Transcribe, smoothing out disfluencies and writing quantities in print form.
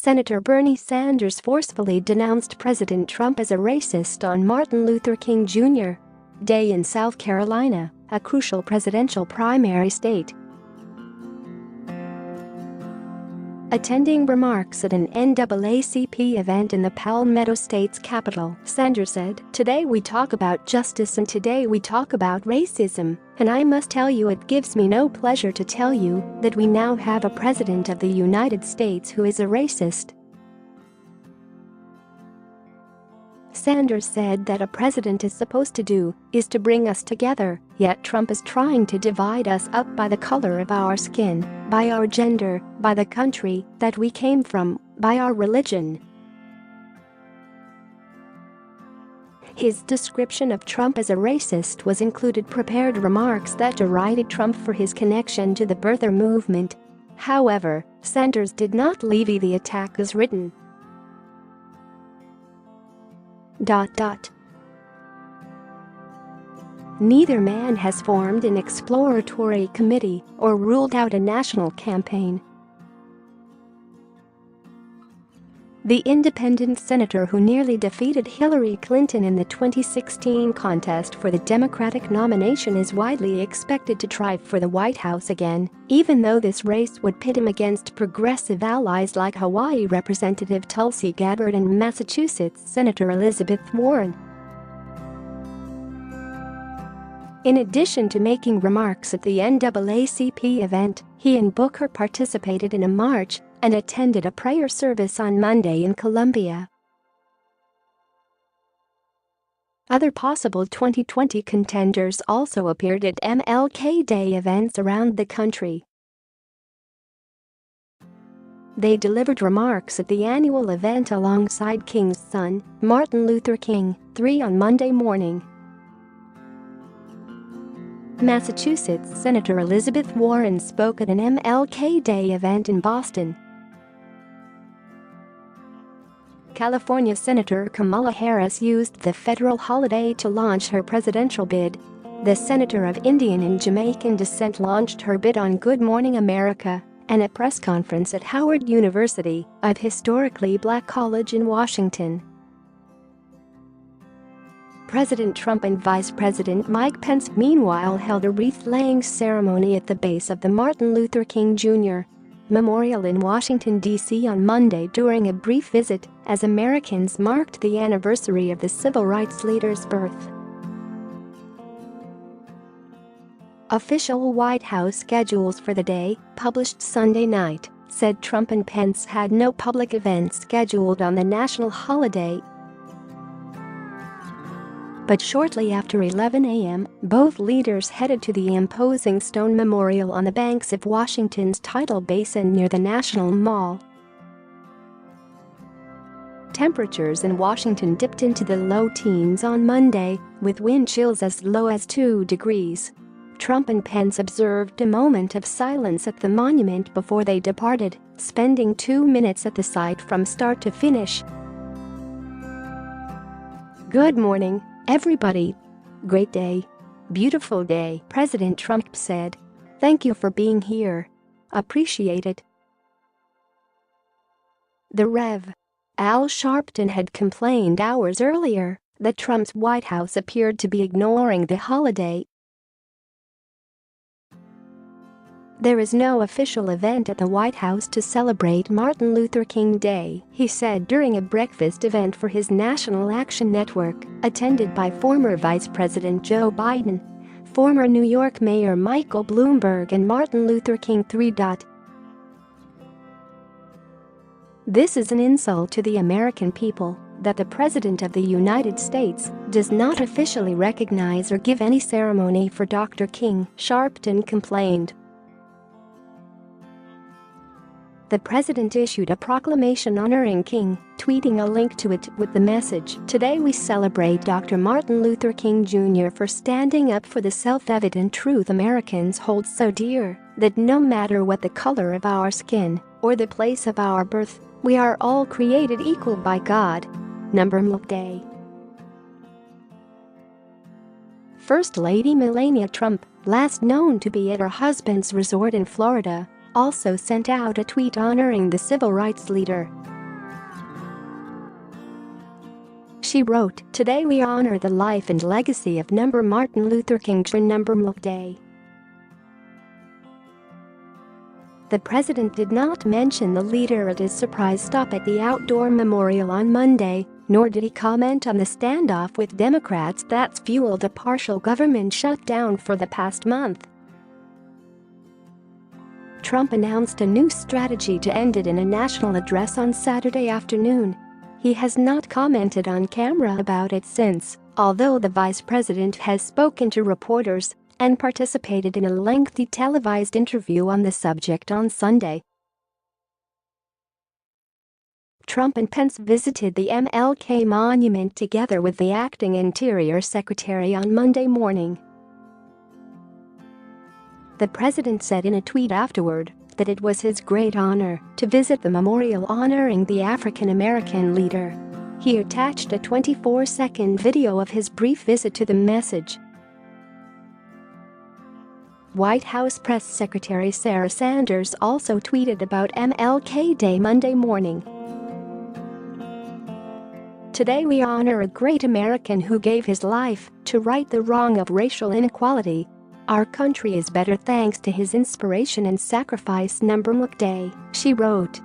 Senator Bernie Sanders forcefully denounced President Trump as a racist on Martin Luther King Jr. Day in South Carolina, a crucial presidential primary state. Attending remarks at an NAACP event in the Palmetto State's capital, Sanders said, "Today we talk about justice and today we talk about racism, and I must tell you it gives me no pleasure to tell you that we now have a president of the United States who is a racist." Sanders said that a president is supposed to do is to bring us together, yet Trump is trying to divide us up by the color of our skin, by our gender, by the country that we came from, by our religion. His description of Trump as a racist was included prepared remarks that derided Trump for his connection to the birther movement. However, Sanders did not levy the attack as written. Neither man has formed an exploratory committee or ruled out a national campaign. The independent senator who nearly defeated Hillary Clinton in the 2016 contest for the Democratic nomination is widely expected to try for the White House again, even though this race would pit him against progressive allies like Hawaii Representative Tulsi Gabbard and Massachusetts Senator Elizabeth Warren. In addition to making remarks at the NAACP event, he and Booker participated in a march and attended a prayer service on Monday in Columbia. Other possible 2020 contenders also appeared at MLK Day events around the country. They delivered remarks at the annual event alongside King's son, Martin Luther King, III on Monday morning. Massachusetts Senator Elizabeth Warren spoke at an MLK Day event in Boston. California Senator Kamala Harris used the federal holiday to launch her presidential bid. The senator of Indian and Jamaican descent launched her bid on Good Morning America and a press conference at Howard University, a historically black college in Washington. President Trump and Vice President Mike Pence meanwhile held a wreath-laying ceremony at the base of the Martin Luther King Jr. Memorial in Washington, D.C. on Monday during a brief visit as Americans marked the anniversary of the civil rights leader's birth. Official White House schedules for the day, published Sunday night, said Trump and Pence had no public events scheduled on the national holiday. But shortly after 11 a.m., both leaders headed to the imposing stone memorial on the banks of Washington's tidal basin near the National Mall. Temperatures in Washington dipped into the low teens on Monday, with wind chills as low as 2 degrees. Trump and Pence observed a moment of silence at the monument before they departed, spending 2 minutes at the site from start to finish. "Good morning, everybody. Great day. Beautiful day," President Trump said. "Thank you for being here. Appreciate it." The Rev. Al Sharpton had complained hours earlier that Trump's White House appeared to be ignoring the holiday. "There is no official event at the White House to celebrate Martin Luther King Day," he said during a breakfast event for his National Action Network, attended by former Vice President Joe Biden, former New York Mayor Michael Bloomberg and Martin Luther King III. "This is an insult to the American people that the President of the United States does not officially recognize or give any ceremony for Dr. King," Sharpton complained. The president issued a proclamation honoring King, tweeting a link to it with the message, "Today we celebrate Dr. Martin Luther King Jr. for standing up for the self-evident truth Americans hold so dear, that no matter what the color of our skin or the place of our birth, we are all created equal by God. MLK Day." First Lady Melania Trump, last known to be at her husband's resort in Florida, also sent out a tweet honoring the civil rights leader. She wrote, "Today we honor the life and legacy of Martin Luther King Jr. MLK Day." The president did not mention the leader at his surprise stop at the outdoor memorial on Monday, nor did he comment on the standoff with Democrats that's fueled a partial government shutdown for the past month. Trump announced a new strategy to end it in a national address on Saturday afternoon. He has not commented on camera about it since, although the vice president has spoken to reporters and participated in a lengthy televised interview on the subject on Sunday. Trump and Pence visited the MLK monument together with the acting Interior Secretary on Monday morning. The president said in a tweet afterward that it was his great honor to visit the memorial honoring the African-American leader. He attached a 24-second video of his brief visit to the message. White House Press Secretary Sarah Sanders also tweeted about MLK Day Monday morning. "Today we honor a great American who gave his life to right the wrong of racial inequality. Our country is better thanks to his inspiration and sacrifice MLK Day," she wrote.